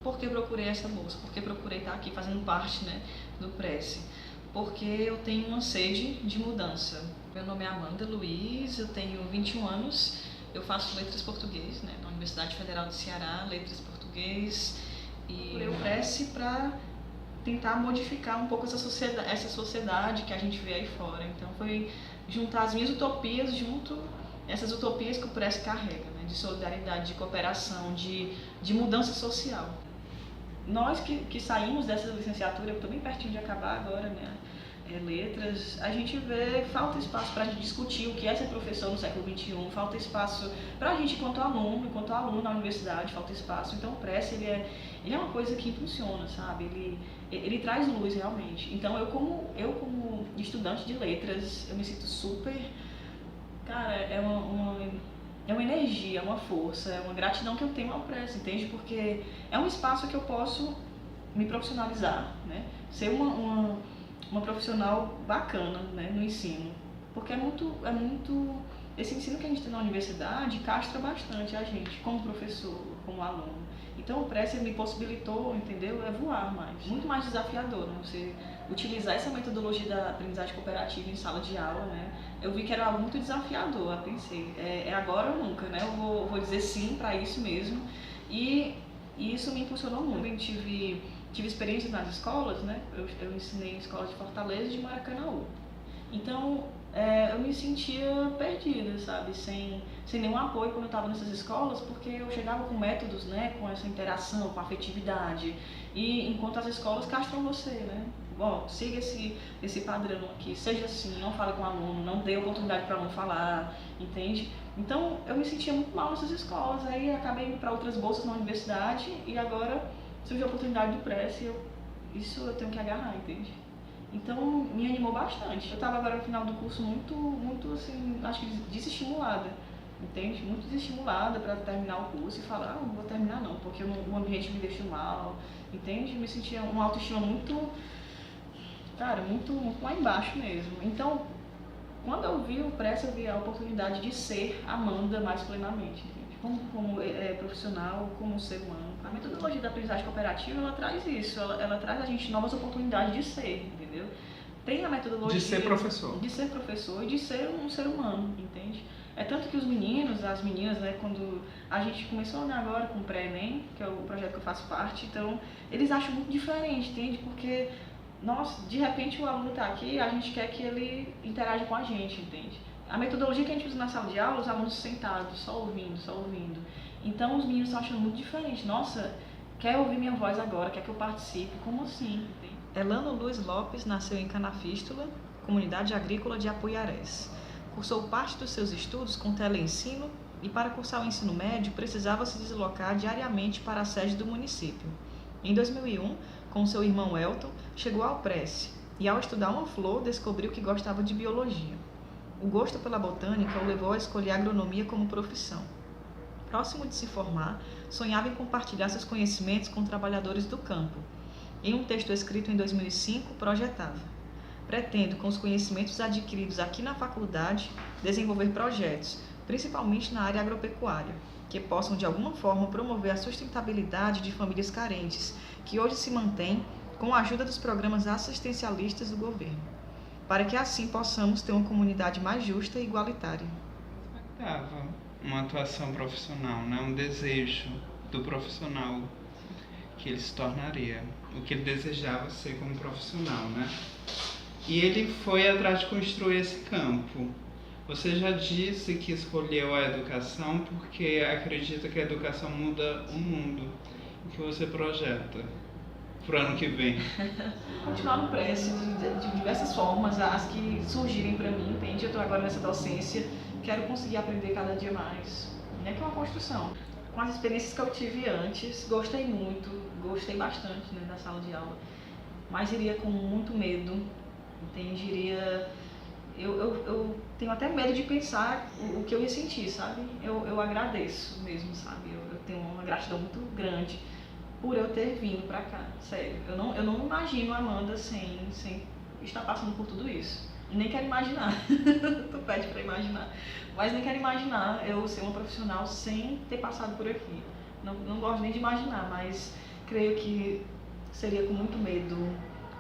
Por que eu procurei essa bolsa? Por que procurei estar aqui fazendo parte, né, do Prece? Porque eu tenho uma sede de mudança. Meu nome é Amanda Luiz, eu tenho 21 anos, eu faço letras português, né, na Universidade Federal do Ceará, letras português, e eu Prece para tentar modificar um pouco essa sociedade que a gente vê aí fora. Então foi juntar as minhas utopias junto essas utopias que o Prece carrega, né, de solidariedade, de cooperação, de mudança social. Nós que saímos dessa licenciatura, eu estou bem pertinho de acabar agora, né, letras, a gente vê, falta espaço para a gente discutir o que é ser professor no século XXI, falta espaço para a gente enquanto aluno na universidade, falta espaço. Então o Prece, ele é uma coisa que impulsiona, sabe? Ele traz luz realmente. Então eu como estudante de letras, eu me sinto super, cara, é uma energia, uma força, é uma gratidão que eu tenho ao Prece, entende? Porque é um espaço que eu posso me profissionalizar, né? Ser uma profissional bacana, né, no ensino. Porque é muito esse ensino que a gente tem na universidade castra bastante a gente, como professor, como aluno. Então o Prece me possibilitou, entendeu? É voar mais, muito mais desafiador, né? Você utilizar essa metodologia da aprendizagem cooperativa em sala de aula, né? Eu vi que era algo muito desafiador, eu pensei, é agora ou nunca, né? Eu vou dizer sim para isso mesmo. E isso me impulsionou muito. Eu tive experiências nas escolas, né? Eu ensinei em escolas de Fortaleza e de Maracanaú. Então, eu me sentia perdida, sabe? Sem nenhum apoio quando eu estava nessas escolas, porque eu chegava com métodos, né? Com essa interação, com afetividade. E enquanto as escolas castram você, né? Bom, siga esse padrão aqui, seja assim, não fale com o aluno, não dê oportunidade para o aluno falar, entende? Então, eu me sentia muito mal nessas escolas, aí acabei indo para outras bolsas na universidade e agora surgiu a oportunidade do Prece, isso eu tenho que agarrar, entende? Então me animou bastante. Eu estava agora no final do curso muito assim, acho que desestimulada, entende? Muito desestimulada para terminar o curso e falar, não vou terminar não, porque o ambiente me deixou mal, entende? Me sentia uma autoestima muito lá embaixo mesmo. Então, quando eu vi o Prece, eu vi a oportunidade de ser Amanda mais plenamente, entende? Como profissional, como ser humano. A metodologia da aprendizagem cooperativa, ela traz isso, ela traz a gente novas oportunidades de ser, entendeu? Tem a metodologia... De ser professor. De ser professor e de ser um ser humano, entende? É tanto que os meninos, as meninas, né, quando a gente começou agora com o Pré-ENEM, que é o projeto que eu faço parte, então eles acham muito diferente, entende? Porque, nossa, de repente o aluno está aqui, a gente quer que ele interaja com a gente, entende? A metodologia que a gente usa na sala de aula, os alunos sentados, só ouvindo. Então os meninos estão achando muito diferente. Nossa, quer ouvir minha voz agora, quer que eu participe, como assim? Entende? Elano Luiz Lopes nasceu em Canafístula, comunidade agrícola de Apuiarés. Cursou parte dos seus estudos com teleensino e para cursar o ensino médio precisava se deslocar diariamente para a sede do município. Em 2001, com seu irmão Elton, chegou ao Prece e ao estudar uma flor descobriu que gostava de biologia. O gosto pela botânica o levou a escolher a agronomia como profissão. Próximo de se formar, sonhava em compartilhar seus conhecimentos com trabalhadores do campo. Em um texto escrito em 2005, projetava: pretendo, com os conhecimentos adquiridos aqui na faculdade, desenvolver projetos, principalmente na área agropecuária, que possam de alguma forma promover a sustentabilidade de famílias carentes, que hoje se mantêm com a ajuda dos programas assistencialistas do governo, para que assim possamos ter uma comunidade mais justa e igualitária. Uma atuação profissional, né? Um desejo do profissional que ele se tornaria, o que ele desejava ser como profissional, né? E ele foi atrás de construir esse campo. Você já disse que escolheu a educação porque acredita que a educação muda o mundo. O que você projeta para o ano que vem? Continuar no Prece de diversas formas, as que surgirem para mim, entende? Eu estou agora nessa docência, quero conseguir aprender cada dia mais, né? Que é uma construção. Com as experiências que eu tive antes, gostei bastante, né, da sala de aula, mas iria com muito medo, entende? Eu tenho até medo de pensar o que eu ia sentir, sabe? Eu agradeço mesmo, sabe? Eu tenho uma gratidão muito grande por eu ter vindo pra cá, sério. Eu não imagino a Amanda sem estar passando por tudo isso. Nem quero imaginar. Tu pede pra imaginar. Mas nem quero imaginar eu ser uma profissional sem ter passado por aqui. Não gosto nem de imaginar, mas Creio que seria com muito medo,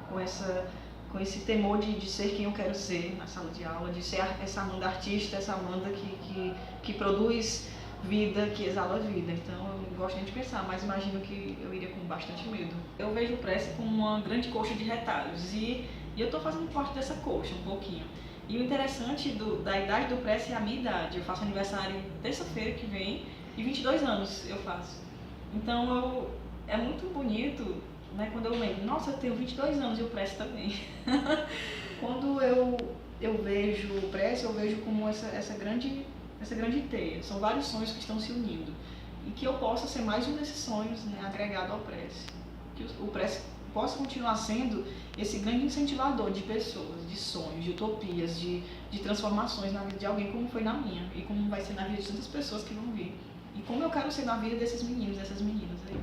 com esse temor de ser quem eu quero ser na sala de aula, de ser essa Amanda artista, essa Amanda que produz vida, que exala vida. Então eu gosto de pensar, mas imagino que eu iria com bastante medo. Eu vejo o Prece como uma grande coxa de retalhos e eu estou fazendo parte dessa coxa um pouquinho. E o interessante da idade do Prece é a minha idade. Eu faço aniversário terça-feira que vem e 22 anos eu faço. Então é muito bonito, né, quando eu lembro, nossa, eu tenho 22 anos e o Prece também. Quando eu vejo o Prece, eu vejo como essa grande teia. São vários sonhos que estão se unindo. E que eu possa ser mais um desses sonhos, né, agregado ao Prece. Que o Prece possa continuar sendo esse grande incentivador de pessoas, de sonhos, de utopias, de transformações na vida de alguém, como foi na minha. E como vai ser na vida de tantas pessoas que vão vir. E como eu quero ser na vida desses meninos, dessas meninas aí.